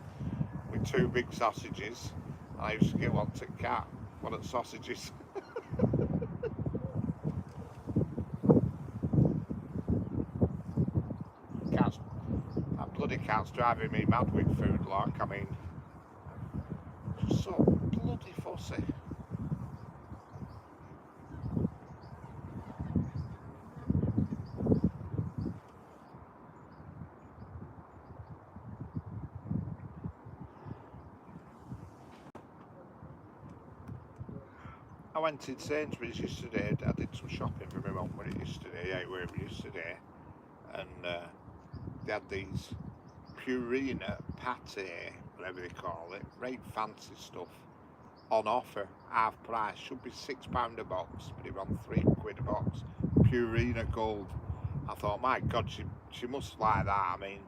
with 2 big sausages, and I used to give one to cat, one of the sausages. Cats, that bloody cat's driving me mad with food, like, I mean, just so bloody fussy. I went in Sainsbury's yesterday. I did some shopping for my mum with it yesterday. I ate with her yesterday, and they had these Purina pate, whatever they call it, very fancy stuff, on offer, half price. Should be £6 a box, but it ran £3 a box. Purina Gold. I thought, my God, she must like that. I mean,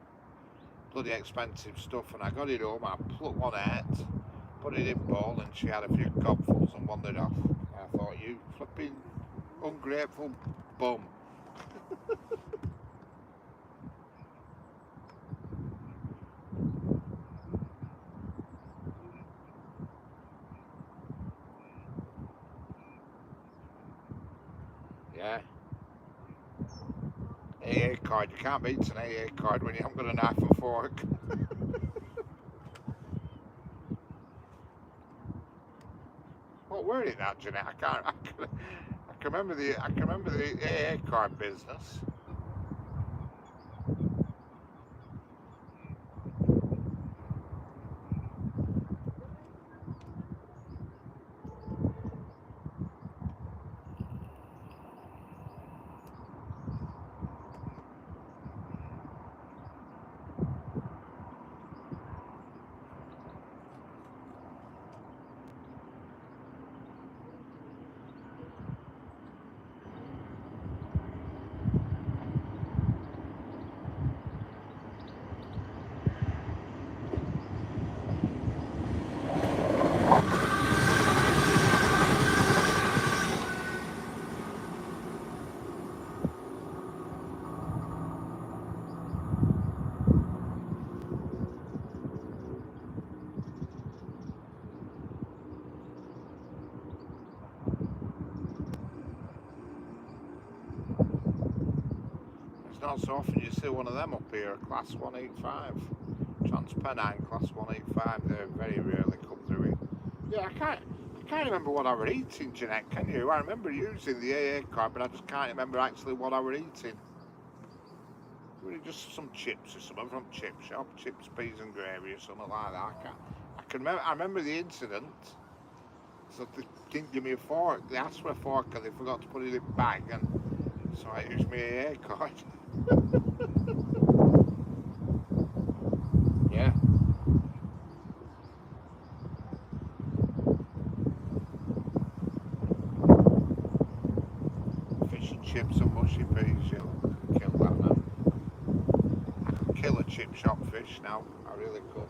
bloody expensive stuff. And I got it home. I plucked one out, put it in bowl, and she had a few gobfuls and wandered off. I thought, you flipping ungrateful bum. Yeah. AA card, you can't beat an AA card when you haven't got a knife and fork. What were it that, Jeanette? I can remember the AA card business. It's not so often you see one of them up here, a class 185. Transpennine class 185, they very rarely come through it. Yeah, I can't remember what I were eating, Jeanette, can you? I remember using the AA card, but I just can't remember actually what I were eating. Really just some chips or something from chip shop, chips, peas and gravy or something like that. I remember the incident. So they didn't give me a fork. They asked for a fork and they forgot to put it in the bag, and so I used my AA card. Yeah. Fish and chips and mushy peas, yeah. Kill that now. I could kill a chip shop fish now. I really could.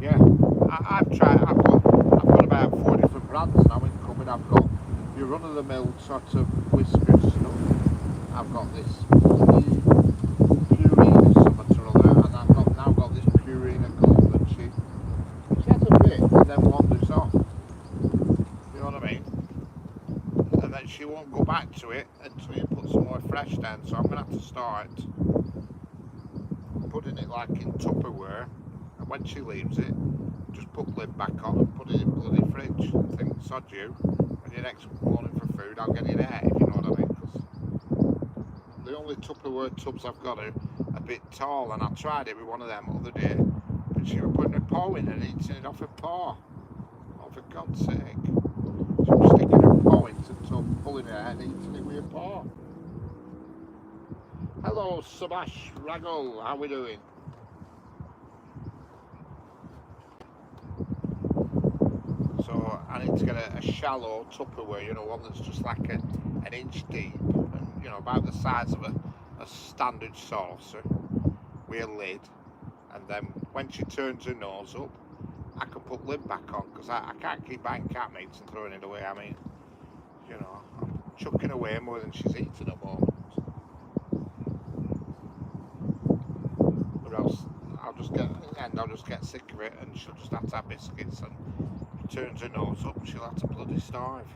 Yeah. I've got about 4 different brands now incoming. I've got your run-of-the-mill sort of whiskers stuff. I've got this Purina something or other, and I've now got this Purina golden chip. then she won't go back to it until you put some more fresh down. So I'm going to have to start putting it like in Tupperware, and when she leaves it, just put lid back on and put it in bloody fridge. I think sod you. When you're next morning for food, I'll get it out, if you know what I mean. Because the only Tupperware tubs I've got are a bit tall, and I tried it with one of them the other day, but she was putting her paw in and eating it off her paw. Oh, for God's sake. She was sticking her paw into the tub, pulling it out and eating it with her paw. Hello, Sabash Raggle, how we doing? So I need to get a shallow Tupperware, you know, one that's just like an inch deep, and you know, about the size of a standard saucer with a lid. And then when she turns her nose up, I can put lid back on, because I can't keep buying cat meat and throwing it away. I mean, you know, I'm chucking away more than she's eating at the moment. Or else I'll just get sick of it, and she'll just have to have biscuits, and if she turns her nose up, she'll have to bloody starve.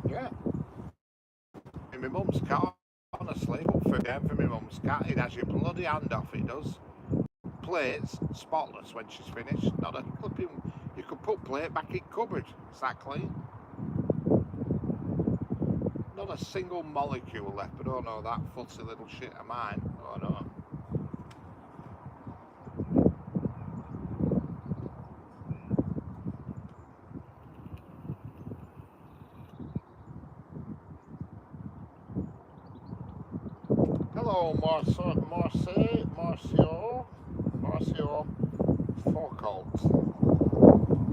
Yeah. And my mum's cat, honestly, up for them for my mum's cat, it has your bloody hand off, it does. Plates spotless when she's finished. Not a flipping. You could put plate back in cupboard. It's that clean. Not a single molecule left. But oh no, that fussy little shit of mine. Oh no. Hello, Marcio Foucault.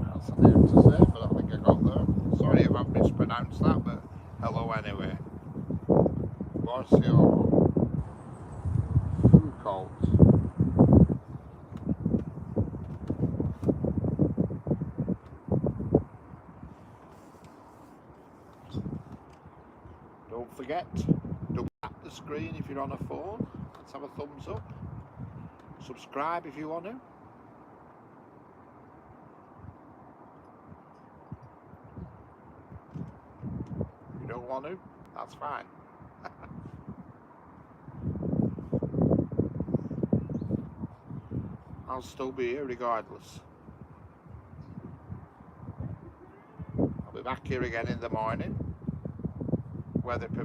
That's a name to say, but I think I got there. Sorry if I've mispronounced that, but hello anyway. Marcio Foucault. Don't forget, don't tap the screen if you're on a phone. Let's have a thumbs up. Subscribe if you want to. If you don't want to, that's fine. I'll still be here regardless. I'll be back here again in the morning, weather permitting.